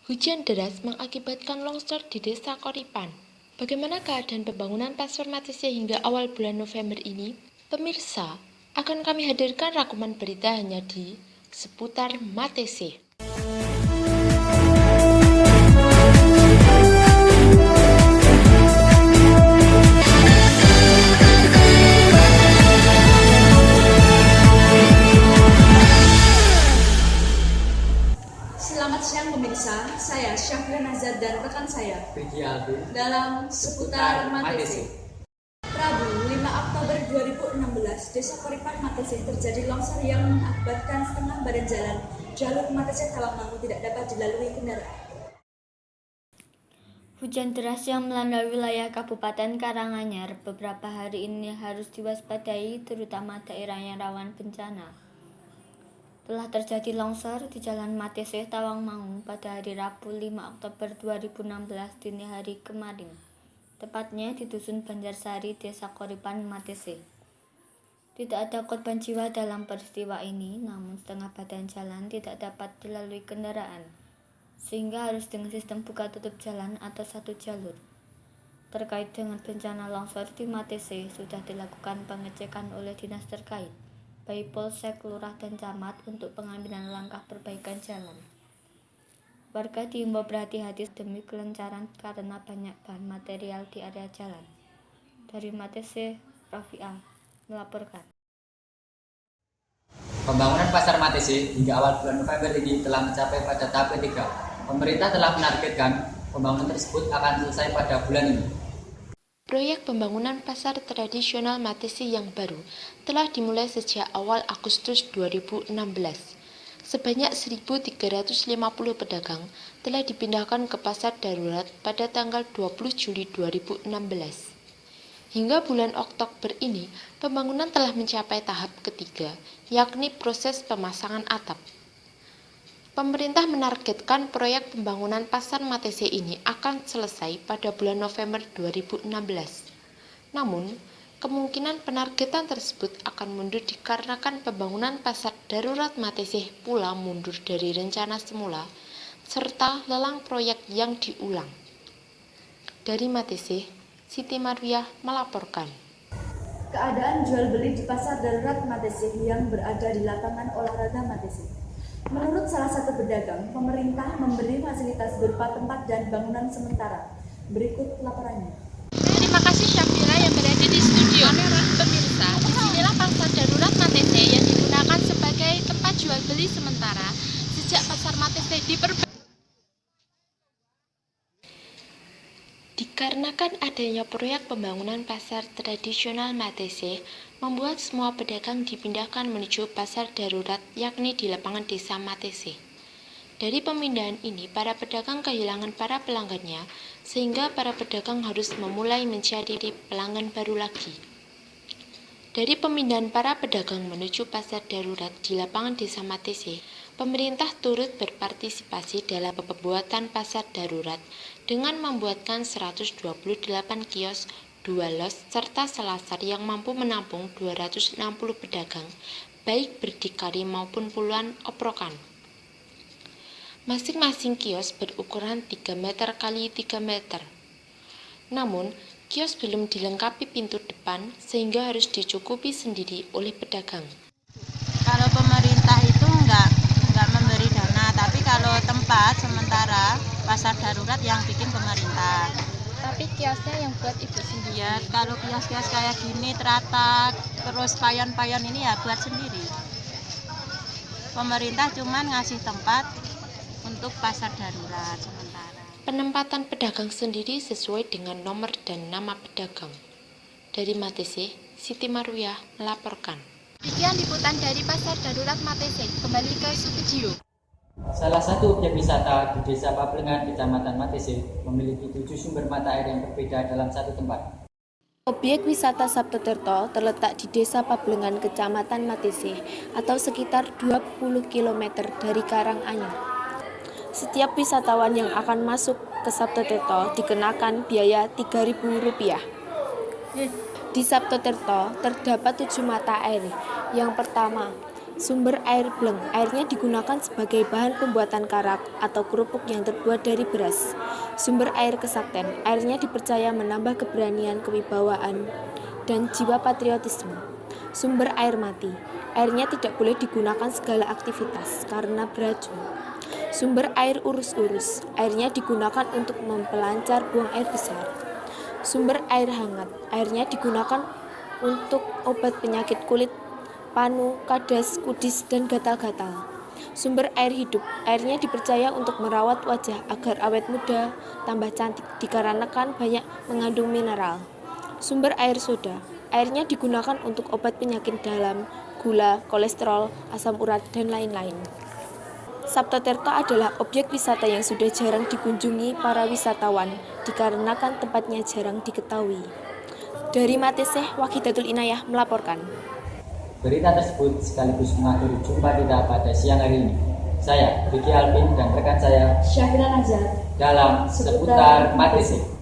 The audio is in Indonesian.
Hujan deras mengakibatkan longsor di Desa Koripan. Bagaimana keadaan pembangunan Pasar Matese hingga awal bulan November ini? Pemirsa, akan kami hadirkan rangkuman berita hanya di seputar Matese. Selamat siang pemirsa, saya Syafrin Azad dan rekan saya Vicky Albi dalam seputar Matese. Rabu 5 Oktober 2016, Desa Koripan Matese terjadi longsor yang mengakibatkan setengah badan jalan jalur Matese Tawangmangu tidak dapat dilalui kendaraan. Hujan deras yang melanda wilayah Kabupaten Karanganyar beberapa hari ini harus diwaspadai, terutama daerah yang rawan bencana. Telah terjadi longsor di Jalan Matese Tawangmangu pada hari Rabu 5 Oktober 2016 dini hari kemarin, tepatnya di Dusun Banjarsari, Desa Koripan, Matese. Tidak ada korban jiwa dalam peristiwa ini, namun setengah badan jalan tidak dapat dilalui kendaraan, sehingga harus dengan sistem buka tutup jalan atau satu jalur. Terkait dengan bencana longsor di Matese, sudah dilakukan pengecekan oleh dinas terkait, baik Polsek, Lurah, dan Camat untuk pengambilan langkah perbaikan jalan. Warga diimbau berhati-hati demi kelancaran karena banyak bahan material di area jalan. Dari Matese, Rafi'ah melaporkan. Pembangunan Pasar Matese hingga awal bulan November ini telah mencapai pada tahap ketiga. Pemerintah telah menargetkan pembangunan tersebut akan selesai pada bulan ini. Proyek pembangunan pasar tradisional Matese yang baru telah dimulai sejak awal Agustus 2016. Sebanyak 1.350 pedagang telah dipindahkan ke pasar darurat pada tanggal 20 Juli 2016. Hingga bulan Oktober ini, pembangunan telah mencapai tahap ketiga, yakni proses pemasangan atap. Pemerintah menargetkan proyek pembangunan Pasar Matese ini akan selesai pada bulan November 2016. Namun, kemungkinan penargetan tersebut akan mundur dikarenakan pembangunan Pasar Darurat Matese pula mundur dari rencana semula, serta lelang proyek yang diulang. Dari Matese, Siti Marwiah melaporkan. Keadaan jual beli di Pasar Darurat Matese yang berada di lapangan olahraga Matese. Menurut salah satu pedagang, pemerintah memberi fasilitas berupa tempat dan bangunan sementara. Berikut laporannya. Terima kasih Syafira yang berada di studio. Pemirsa, disinilah Pasar Darurat Matese yang digunakan sebagai tempat jual beli sementara sejak Pasar Matese diperbaiki. Dikarenakan adanya proyek pembangunan pasar tradisional Matese, membuat semua pedagang dipindahkan menuju pasar darurat, yakni di lapangan desa Matese. Dari pemindahan ini, para pedagang kehilangan para pelanggannya, sehingga para pedagang harus memulai mencari pelanggan baru lagi. Dari pemindahan para pedagang menuju pasar darurat di lapangan desa Matese, pemerintah turut berpartisipasi dalam pembuatan pasar darurat dengan membuatkan 128 kios, 2 los, serta selasar yang mampu menampung 260 pedagang, baik berdikari maupun puluhan oprokan. Masing-masing kios berukuran 3 meter x 3 meter. Namun, kios belum dilengkapi pintu depan sehingga harus dicukupi sendiri oleh pedagang. Kalau pemerintah itu enggak memberi dana, tapi kalau tempat sementara pasar darurat yang bikin pemerintah. Tapi kiosnya yang buat ibu sendiri. Ya, kalau kios-kios kayak gini, teratak, terus payon-payon ini ya buat sendiri. Pemerintah cuman ngasih tempat untuk pasar darurat sementara. Penempatan pedagang sendiri sesuai dengan nomor dan nama pedagang. Dari Matese, Siti Marwiah melaporkan. Demikian liputan dari Pasar Darurat Matese. Kembali ke studio. Salah satu objek wisata di Desa Paplengan, Kecamatan Matese, memiliki 7 sumber mata air yang berbeda dalam satu tempat. Objek wisata Sabtotirto terletak di Desa Paplengan, Kecamatan Matese, atau sekitar 20 km dari Karanganyar. Setiap wisatawan yang akan masuk ke Sabtotirto dikenakan biaya Rp3.000. Di Sabtotirto terdapat 7 mata air. Yang pertama, Sumber air Bleng, airnya digunakan sebagai bahan pembuatan karak atau kerupuk yang terbuat dari beras. Sumber air Kesakten, airnya dipercaya menambah keberanian, kewibawaan, dan jiwa patriotisme. Sumber air Mati, airnya tidak boleh digunakan segala aktivitas karena beracun. Sumber air Urus-urus, airnya digunakan untuk mempelancar buang air besar. Sumber air Hangat, airnya digunakan untuk obat penyakit kulit, panu, kadas, kudis, dan gatal-gatal. Sumber air Hidup, airnya dipercaya untuk merawat wajah agar awet muda, tambah cantik dikarenakan banyak mengandung mineral. Sumber air Soda, airnya digunakan untuk obat penyakit dalam, gula, kolesterol, asam urat, dan lain-lain. Saptotirta adalah objek wisata yang sudah jarang dikunjungi para wisatawan dikarenakan tempatnya jarang diketahui. Dari Mateseh, Wahidatul Inayah melaporkan. Berita tersebut sekaligus mengakhiri jumpa kita pada siang hari ini. Saya, Vicky Alvin, dan rekan saya, Syafira Nazar, dalam Seputar Mateseh.